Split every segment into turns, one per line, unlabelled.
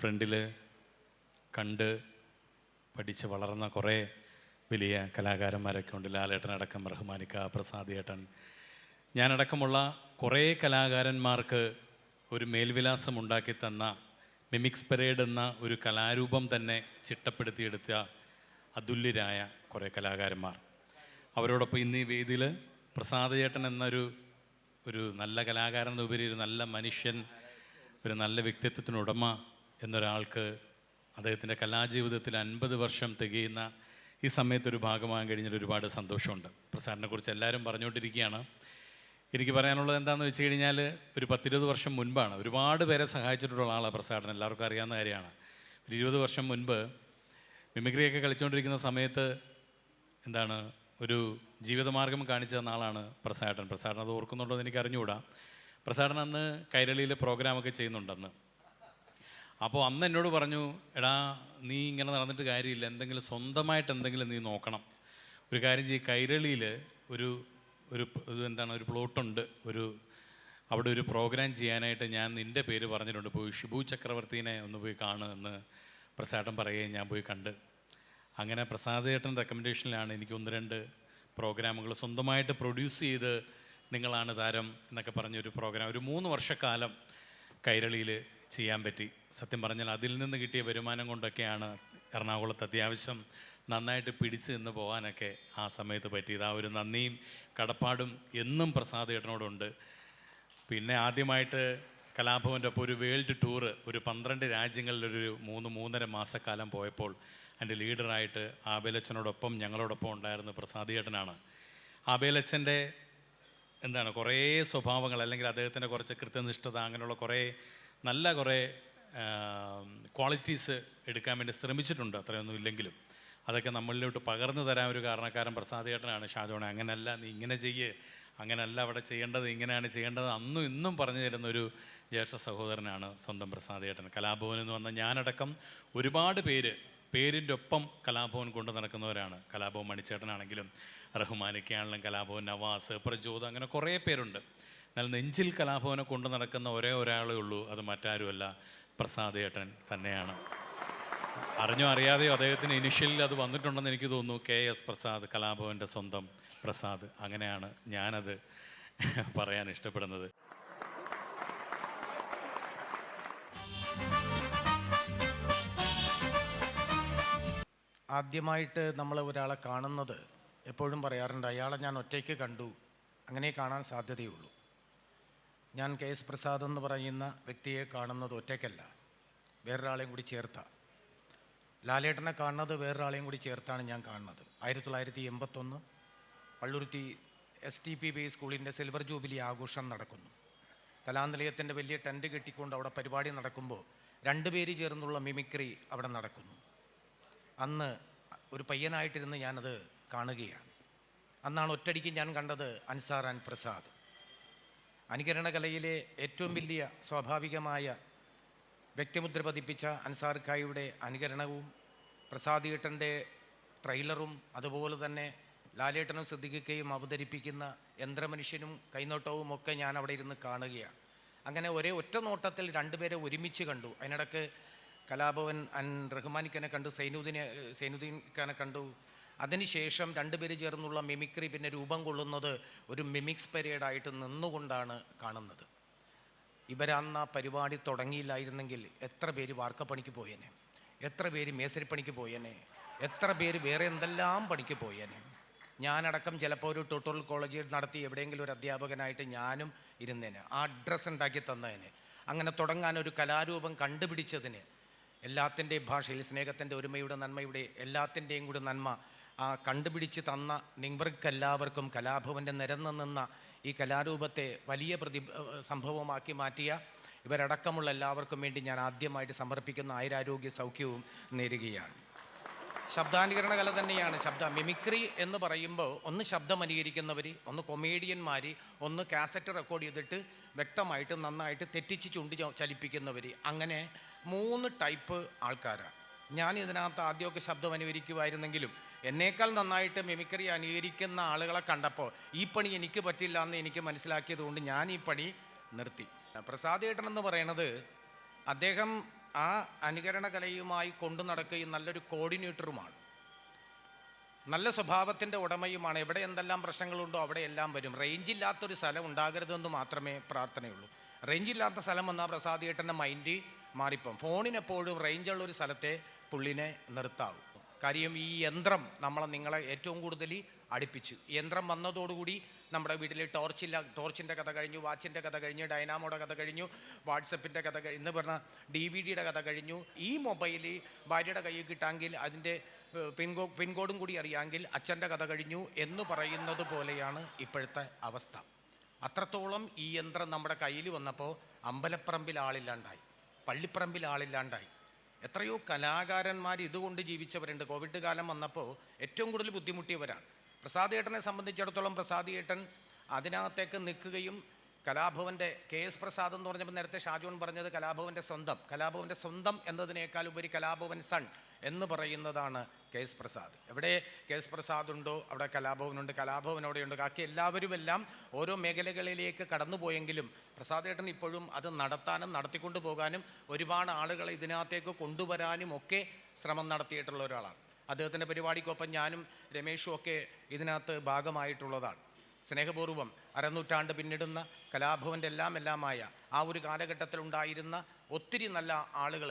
ഫ്രണ്ടിൽ കണ്ട് പഠിച്ച് വളർന്ന കുറേ വലിയ കലാകാരന്മാരൊക്കെ ഉണ്ട്. ലാലേട്ടനടക്കം, റഹ്മാനിക്ക, പ്രസാദ് ഏട്ടൻ, ഞാനടക്കമുള്ള കുറേ കലാകാരന്മാർക്ക് ഒരു മേൽവിലാസം ഉണ്ടാക്കി തന്ന മിമിക്സ് പരേഡ് എന്ന ഒരു കലാരൂപം തന്നെ ചിട്ടപ്പെടുത്തിയെടുത്ത അതുല്യരായ കുറേ കലാകാരന്മാർ. അവരോടൊപ്പം ഇന്ന് ഈ വേദിയിൽ പ്രസാദ് ഏട്ടൻ ഒരു നല്ല കലാകാരൻ എന്നുപരി ഒരു നല്ല മനുഷ്യൻ, ഒരു നല്ല വ്യക്തിത്വത്തിനുടമ എന്നൊരാൾക്ക് അദ്ദേഹത്തിൻ്റെ കലാജീവിതത്തിൽ 50 വർഷം തികയുന്ന ഈ സമയത്തൊരു ഭാഗമാകാൻ കഴിഞ്ഞാൽ ഒരുപാട് സന്തോഷമുണ്ട്. പ്രസാദിനെ കുറിച്ച് എല്ലാവരും പറഞ്ഞുകൊണ്ടിരിക്കുകയാണ്. എനിക്ക് പറയാനുള്ളത് എന്താണെന്ന് വെച്ച് കഴിഞ്ഞാൽ, ഒരു 10-20 വർഷം മുൻപാണ് ഒരുപാട് പേരെ സഹായിച്ചിട്ടുള്ള ആളാണ് പ്രസാദൻ. എല്ലാവർക്കും അറിയാവുന്ന കാര്യമാണ്. ഒരു 20 വർഷം മുൻപ് മിമിക്രിയൊക്കെ കളിച്ചുകൊണ്ടിരിക്കുന്ന സമയത്ത് ഒരു ജീവിതമാർഗം കാണിച്ചു തന്ന ആളാണ് പ്രസാദൻ. പ്രസാദൻ അത് ഓർക്കുന്നുണ്ടോ എന്ന് എനിക്ക് അറിഞ്ഞുകൂടാ. പ്രസാദൻ അന്ന് കൈരളിയിൽ പ്രോഗ്രാമൊക്കെ ചെയ്യുന്നുണ്ടെന്ന്. അപ്പോൾ അന്ന് എന്നോട് പറഞ്ഞു, എടാ നീ ഇങ്ങനെ നടന്നിട്ട് കാര്യമില്ല, സ്വന്തമായിട്ട് എന്തെങ്കിലും നീ നോക്കണം. ഒരു കാര്യം ചെയ്യ്, കൈരളിയിൽ ഒരു പ്ലോട്ടുണ്ട്, അവിടെ ഒരു പ്രോഗ്രാം ചെയ്യാനായിട്ട് ഞാൻ നിൻ്റെ പേര് പറഞ്ഞിട്ടുണ്ട്, പോയി ഷിബു ചക്രവർത്തിനെ ഒന്ന് പോയി കാണുക എന്ന് പ്രസാദൻ പറയുകയും ഞാൻ പോയി കണ്ട്. അങ്ങനെ പ്രസാദ് ഏട്ടൻ റെക്കമെൻഡേഷനിലാണ് എനിക്ക് 1-2 പ്രോഗ്രാമുകൾ സ്വന്തമായിട്ട് പ്രൊഡ്യൂസ് ചെയ്ത് നിങ്ങളാണ് താരം എന്നൊക്കെ പറഞ്ഞൊരു പ്രോഗ്രാം ഒരു 3 വർഷക്കാലം കൈരളിയിൽ ചെയ്യാൻ പറ്റി. സത്യം പറഞ്ഞാൽ അതിൽ നിന്ന് കിട്ടിയ വരുമാനം കൊണ്ടൊക്കെയാണ് എറണാകുളത്ത് അത്യാവശ്യം നന്നായിട്ട് പിടിച്ച് നിന്ന് പോകാനൊക്കെ ആ സമയത്ത് പറ്റിയത്. ആ ഒരു നന്ദിയും കടപ്പാടും എന്നും പ്രസാദ് ഏട്ടനോടുണ്ട്. പിന്നെ ആദ്യമായിട്ട് കലാഭവൻ്റെ ഒപ്പം ഒരു വേൾഡ് ടൂറ് ഒരു 12 രാജ്യങ്ങളിലൊരു 3-3.5 മാസക്കാലം പോയപ്പോൾ എൻ്റെ ലീഡറായിട്ട് ആബേലച്ചനോടൊപ്പം ഞങ്ങളോടൊപ്പം ഉണ്ടായിരുന്ന പ്രസാദ് ഏട്ടനാണ്. ആബേലച്ചൻ്റെ കുറേ സ്വഭാവങ്ങൾ, അല്ലെങ്കിൽ അദ്ദേഹത്തിൻ്റെ കുറച്ച് കൃത്യനിഷ്ഠത, അങ്ങനെയുള്ള കുറേ ക്വാളിറ്റീസ് എടുക്കാൻ വേണ്ടി ശ്രമിച്ചിട്ടുണ്ട്. അത്രയൊന്നും ഇല്ലെങ്കിലും അതൊക്കെ നമ്മളിലോട്ട് പകർന്നു തരാൻ ഒരു കാരണക്കാരൻ പ്രസാദ് ഏട്ടനാണ്. ഷാജോണെ അങ്ങനല്ല, നീ ഇങ്ങനെ ചെയ്യ്, അങ്ങനല്ല അവിടെ ചെയ്യേണ്ടത്, ഇങ്ങനെയാണ് ചെയ്യേണ്ടത്, അന്നും ഇന്നും പറഞ്ഞു തരുന്നൊരു ജ്യേഷ്ഠ സഹോദരനാണ് സ്വന്തം പ്രസാദ് ഏട്ടൻ. കലാഭവനിൽ നിന്ന് വന്ന ഞാനടക്കം ഒരുപാട് പേരിൻ്റെ ഒപ്പം കലാഭവൻ കൊണ്ട് നടക്കുന്നവരാണ്. കലാഭവൻ മണിച്ചേട്ടനാണെങ്കിലും, റഹ്മാനിക്കയാണെങ്കിലും, കലാഭവൻ നവാസ്, പ്രജോദ്, അങ്ങനെ കുറേ പേരുണ്ട്. എന്നാൽ നെഞ്ചിൽ കലാഭവനെ കൊണ്ട് നടക്കുന്ന ഒരേ ഒരാളേ ഉള്ളൂ, അത് മറ്റാരുമല്ല, പ്രസാദ് ഏട്ടൻ തന്നെയാണ്. അറിഞ്ഞോ അറിയാതെയോ അദ്ദേഹത്തിന് ഇനിഷ്യലിൽ അത് വന്നിട്ടുണ്ടെന്ന് എനിക്ക് തോന്നുന്നു. KS പ്രസാദ്, കലാഭവൻ്റെ സ്വന്തം പ്രസാദ്. അങ്ങനെയാണ് ഞാനത് പറയാൻ ഇഷ്ടപ്പെടുന്നത്.
ആദ്യമായിട്ട് നമ്മൾ ഒരാളെ കാണുന്നത് എപ്പോഴും പറയാറുണ്ട്, അയാളെ ഞാൻ ഒറ്റയ്ക്ക് കണ്ടു, അങ്ങനെ കാണാൻ സാധ്യതയുള്ളൂ. ഞാൻ KS പ്രസാദ് എന്ന് പറയുന്ന വ്യക്തിയെ കാണുന്നത് ഒറ്റയ്ക്കല്ല, വേറൊരാളെയും കൂടി ചേർത്താണ്. ലാലേട്ടനെ കാണുന്നത് വേറൊരാളെയും കൂടി ചേർത്താണ് ഞാൻ കാണുന്നത്. 1981 പള്ളുരുത്തി STPB സ്കൂളിൻ്റെ സിൽവർ ജൂബിലി ആഘോഷം നടക്കുന്നു. കലാനിലയത്തിൻ്റെ വലിയ ടെൻറ്റ് കെട്ടിക്കൊണ്ട് അവിടെ പരിപാടി നടക്കുമ്പോൾ 2 പേര് ചേർന്നുള്ള മിമിക്രി അവിടെ നടക്കുന്നു. അന്ന് ഒരു പയ്യനായിട്ടിരുന്ന് ഞാനത് കാണുകയാണ്. അന്നാണ് ഒറ്റയടിക്ക് ഞാൻ കണ്ടത് അൻസാർ ആൻഡ് പ്രസാദ്. അനുകരണ കലയിലെ ഏറ്റവും വലിയ സ്വാഭാവികമായ വ്യക്തിമുദ്ര പതിപ്പിച്ച അൻസാർ ഖായിയുടെ അനുകരണവും പ്രസാദ് ഏട്ടൻ്റെ ട്രെയിലറും അതുപോലെ തന്നെ ലാലേട്ടനും സിദ്ദിഖിക്കയും അവതരിപ്പിക്കുന്ന യന്ത്രമനുഷ്യനും കൈനോട്ടവും ഒക്കെ ഞാൻ അവിടെ ഇരുന്ന് കാണുകയാണ്. അങ്ങനെ ഒറ്റ നോട്ടത്തിൽ 2 പേരെ ഒരുമിച്ച് കണ്ടു. അതിനിടയ്ക്ക് കലാഭവൻ റഹ്മാനിക്കനെ കണ്ടു, സൈനുദ്ദീൻ ഖാനെ കണ്ടു. അതിനുശേഷം 2 പേര് ചേർന്നുള്ള മിമിക്രി പിന്നെ രൂപം കൊള്ളുന്നത് ഒരു മിമിക്സ് പരേഡായിട്ട് നിന്നുകൊണ്ടാണ് കാണുന്നത്. ഇവരന്ന് ആ പരിപാടി തുടങ്ങിയില്ലായിരുന്നെങ്കിൽ എത്ര പേര് വാർക്കപ്പണിക്ക് പോയേനെ, എത്ര പേര് മേസരിപ്പണിക്ക് പോയേനെ, എത്ര പേര് വേറെ എന്തെല്ലാം പണിക്ക് പോയേനെ. ഞാനടക്കം ചിലപ്പോൾ ഒരു ട്യൂട്ടോറിയൽ കോളേജിൽ നടത്തി എവിടെയെങ്കിലും ഒരു അധ്യാപകനായിട്ട് ഞാനും ഇരുന്നേനെ, ആ അഡ്രസ്സ് ഉണ്ടാക്കി തന്നതിന്, അങ്ങനെ തുടങ്ങാൻ ഒരു കലാരൂപം കണ്ടുപിടിച്ചതിന്, എല്ലാത്തിൻ്റെയും ഭാഷയിൽ സ്നേഹത്തിൻ്റെ, ഒരുമയുടെ, നന്മയുടെ എല്ലാത്തിൻ്റെയും കൂടി നന്മ ആ കണ്ടുപിടിച്ച് തന്ന നിങ്ങൾക്കെല്ലാവർക്കും കലാഭവൻ്റെ നിരന്നു നിന്ന ഈ കലാരൂപത്തെ വലിയ സംഭവമാക്കി മാറ്റിയ ഇവരടക്കമുള്ള എല്ലാവർക്കും വേണ്ടി ഞാൻ ആദ്യമായിട്ട് സമർപ്പിക്കുന്ന ആയുരാരോഗ്യ സൗഖ്യവും നേരുകയാണ്. ശബ്ദാനുകരണ കല തന്നെയാണ് മിമിക്രി എന്ന് പറയുമ്പോൾ, ഒന്ന് ശബ്ദം അനുകരിക്കുന്നവർ, ഒന്ന് കൊമേഡിയന്മാർ, ഒന്ന് കാസറ്റ് റെക്കോർഡ് ചെയ്തിട്ട് വ്യക്തമായിട്ട് നന്നായിട്ട് തെറ്റിച്ച് ചുണ്ടി ചലിപ്പിക്കുന്നവർ, അങ്ങനെ 3 ടൈപ്പ് ആൾക്കാരാണ്. ഞാൻ ഇതിനകത്ത് ആദ്യമൊക്കെ ശബ്ദം അനുകരിക്കുമായിരുന്നെങ്കിലും എന്നേക്കാൾ നന്നായിട്ട് മിമിക്രി അനുകരിക്കുന്ന ആളുകളെ കണ്ടപ്പോൾ ഈ പണി എനിക്ക് പറ്റില്ല എന്ന് എനിക്ക് മനസ്സിലാക്കിയത് കൊണ്ട് ഞാൻ ഈ പണി നിർത്തി. പ്രസാദ് ഏട്ടൻ എന്ന് പറയുന്നത് അദ്ദേഹം ആ അനുകരണ കലയുമായി കൊണ്ടു നടക്കുകയും നല്ലൊരു കോർഡിനേറ്ററുമാണ്, നല്ല സ്വഭാവത്തിൻ്റെ ഉടമയുമാണ്. എവിടെ എന്തെല്ലാം പ്രശ്നങ്ങളുണ്ടോ അവിടെയെല്ലാം വരും. റേഞ്ചില്ലാത്തൊരു സ്ഥലം ഉണ്ടാകരുതെന്ന് മാത്രമേ പ്രാർത്ഥനയുള്ളൂ. റേഞ്ചില്ലാത്ത സ്ഥലം വന്നാൽ പ്രസാദിയേട്ടൻ്റെ മൈൻഡ് മാറിപ്പോകും. ഫോണിനെപ്പോഴും റേഞ്ചുള്ളൊരു സ്ഥലത്തെ പുള്ളിനെ നിർത്താവും. കാര്യം ഈ യന്ത്രം നിങ്ങളെ ഏറ്റവും കൂടുതൽ അടുപ്പിച്ചു. യന്ത്രം വന്നതോടുകൂടി നമ്മുടെ വീട്ടിൽ ടോർച്ചിൻ്റെ കഥ കഴിഞ്ഞു, വാച്ചിൻ്റെ കഥ കഴിഞ്ഞു, ഡൈനാമോയുടെ കഥ കഴിഞ്ഞു, വാട്സപ്പിൻ്റെ കഥ കഴിഞ്ഞു, പറഞ്ഞ DVD കഥ കഴിഞ്ഞു. ഈ മൊബൈൽ ഭാര്യയുടെ കയ്യിൽ കിട്ടാമെങ്കിൽ അതിൻ്റെ പിൻകോഡും കൂടി അറിയാമെങ്കിൽ അച്ഛൻ്റെ കഥ കഴിഞ്ഞു എന്ന് പറയുന്നത് പോലെയാണ് ഇപ്പോഴത്തെ അവസ്ഥ. അത്രത്തോളം ഈ യന്ത്രം നമ്മുടെ കയ്യിൽ വന്നപ്പോൾ അമ്പലപ്പറമ്പിൽ ആളില്ലാണ്ടായി, പള്ളിപ്പറമ്പിൽ ആളില്ലാണ്ടായി. എത്രയോ കലാകാരന്മാർ ഇതുകൊണ്ട് ജീവിച്ചവരുണ്ട്. കോവിഡ് കാലം വന്നപ്പോൾ ഏറ്റവും കൂടുതൽ ബുദ്ധിമുട്ടിയവരാണ്. പ്രസാദിയേട്ടനെ സംബന്ധിച്ചിടത്തോളം പ്രസാദിയേട്ടൻ അതിനകത്തേക്ക് നിൽക്കുകയും കലാഭവൻ്റെ KS പ്രസാദ് എന്ന് പറഞ്ഞപ്പോൾ നേരത്തെ ഷാജോൺ പറഞ്ഞത് കലാഭവൻ്റെ സ്വന്തം എന്നതിനേക്കാൾ ഉപരി കലാഭവൻ സൺ എന്ന് പറയുന്നതാണ് KS പ്രസാദ്. എവിടെ KS പ്രസാദ് ഉണ്ടോ അവിടെ കലാഭവനുണ്ട്, കലാഭവൻ അവിടെയുണ്ട്. ബാക്കി എല്ലാവരുമെല്ലാം ഓരോ മേഖലകളിലേക്ക് കടന്നുപോയെങ്കിലും പ്രസാദേട്ടൻ ഇപ്പോഴും അത് നടത്താനും നടത്തിക്കൊണ്ടു പോകാനും ഒരുപാട് ആളുകളെ ഇതിനകത്തേക്ക് കൊണ്ടുവരാനും ഒക്കെ ശ്രമം നടത്തിയിട്ടുള്ള ഒരാളാണ്. അദ്ദേഹത്തിൻ്റെ പരിപാടിക്കൊപ്പം ഞാനും രമേഷും ഒക്കെ ഇതിനകത്ത് ഭാഗമായിട്ടുള്ളതാണ്. സ്നേഹപൂർവ്വം അരനൂറ്റാണ്ട് പിന്നിടുന്ന കലാഭവൻ്റെ എല്ലാമായ ആ ഒരു കാലഘട്ടത്തിലുണ്ടായിരുന്ന ഒത്തിരി നല്ല ആളുകൾ,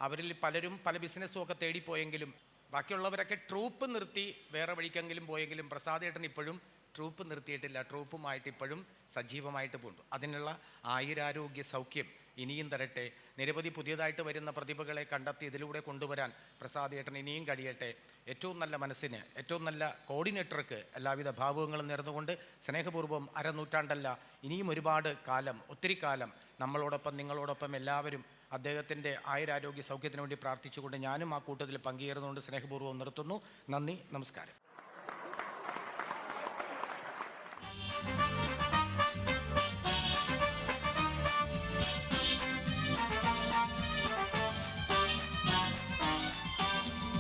അവരിൽ പലരും പല ബിസിനസ്സും ഒക്കെ തേടിപ്പോയെങ്കിലും ബാക്കിയുള്ളവരൊക്കെ ട്രൂപ്പ് നിർത്തി വേറെ വഴിക്കെങ്കിലും പോയെങ്കിലും പ്രസാദേട്ടൻ ഇപ്പോഴും ട്രൂപ്പ് നിർത്തിയിട്ടില്ല. ട്രൂപ്പുമായിട്ട് ഇപ്പോഴും സജീവമായിട്ട് പോകുന്നു. അതിനുള്ള ആയുരാരോഗ്യ സൗഖ്യം ഇനിയും തരട്ടെ. നിരവധി പുതിയതായിട്ട് വരുന്ന പ്രതിഭകളെ കണ്ടെത്തി ഇതിലൂടെ കൊണ്ടുവരാൻ പ്രസാദേട്ടൻ ഇനിയും കഴിയട്ടെ. ഏറ്റവും നല്ല മനസ്സിന്, ഏറ്റവും നല്ല കോർഡിനേറ്റർക്ക് എല്ലാവിധ ഭാവുകങ്ങളും നേർന്നുകൊണ്ട് സ്നേഹപൂർവ്വം അരനൂറ്റാണ്ടല്ല ഇനിയും ഒരുപാട് കാലം, ഒത്തിരി കാലം നമ്മളോടൊപ്പം നിങ്ങളോടൊപ്പം എല്ലാവരും അദ്ദേഹത്തിൻ്റെ ആയുരാരോഗ്യ സൗഖ്യത്തിന് വേണ്ടി പ്രാർത്ഥിച്ചുകൊണ്ട് ഞാനും ആ കൂട്ടത്തിൽ പങ്കുചേർന്നുകൊണ്ട് സ്നേഹപൂർവ്വം നിർത്തുന്നു. നന്ദി, നമസ്കാരം.